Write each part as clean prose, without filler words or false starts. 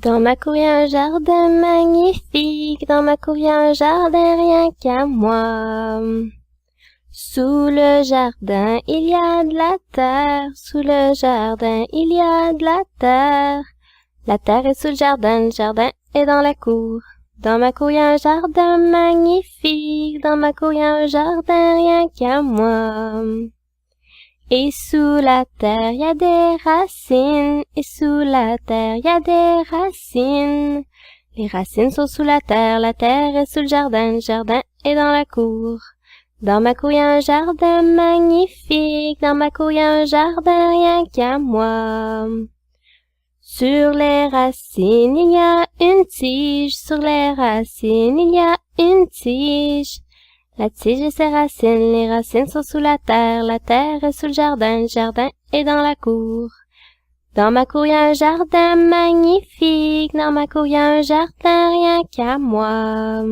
Dans ma cour y a un jardin magnifique, dans ma cour y a un jardin rien qu'à moi. Sous le jardin il y a de la terre, sous le jardin il y a de la terre. La terre est sous le jardin est dans la cour. Dans ma cour y a un jardin magnifique, dans ma cour y a un jardin rien qu'à moi. Et sous la terre y a des racines, et sous la terre y a des racines. Les racines sont sous la terre est sous le jardin est dans la cour. Dans ma cour y a un jardin magnifique, dans ma cour y a un jardin rien qu'à moi. Sur les racines il y a une tige, sur les racines il y a une tige. La tige et ses racines, les racines sont sous la terre est sous le jardin est dans la cour. Dans ma cour y a un jardin magnifique, dans ma cour y a un jardin rien qu'à moi.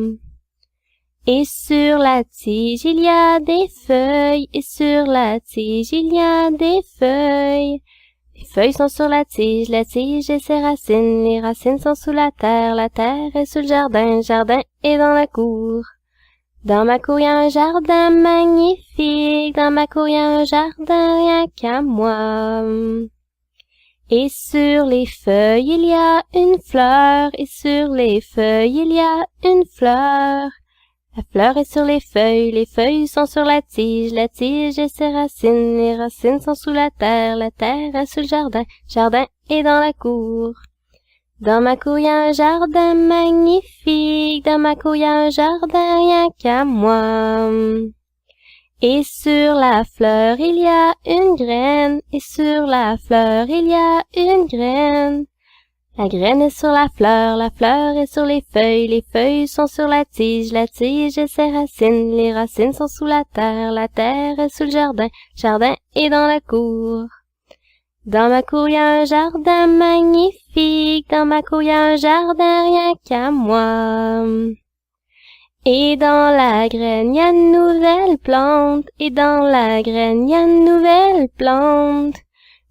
Et sur la tige il y a des feuilles, et sur la tige il y a des feuilles. Les feuilles sont sur la tige et ses racines, les racines sont sous la terre est sous le jardin est dans la cour. Dans ma cour y a un jardin magnifique, dans ma cour y a un jardin rien qu'à moi. Et sur les feuilles il y a une fleur, et sur les feuilles il y a une fleur. La fleur est sur les feuilles sont sur la tige et ses racines, les racines sont sous la terre est sous le jardin est dans la cour. Dans ma cour y a un jardin magnifique, dans ma cour y a un jardin rien qu'à moi. Et sur la fleur il y a une graine, et sur la fleur il y a une graine. La graine est sur la fleur est sur les feuilles sont sur la tige et ses racines, les racines sont sous la terre est sous le jardin est dans la cour. Dans ma cour y a un jardin magnifique, dans ma cour y a un jardin rien qu'à moi. Et dans la graine y a une nouvelle plante, et dans la graine y a une nouvelle plante.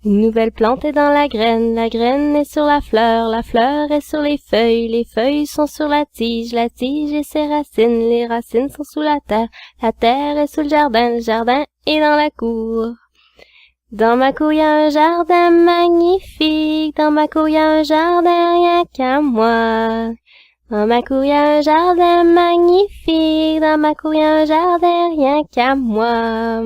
Une nouvelle plante est dans la graine est sur la fleur est sur les feuilles sont sur la tige et ses racines, les racines sont sous la terre est sous le jardin est dans la cour. Dans ma cour y a un jardin magnifique, dans ma cour y a un jardin rien qu'à moi. Dans ma cour y a un jardin magnifique, dans ma cour y a un jardin rien qu'à moi.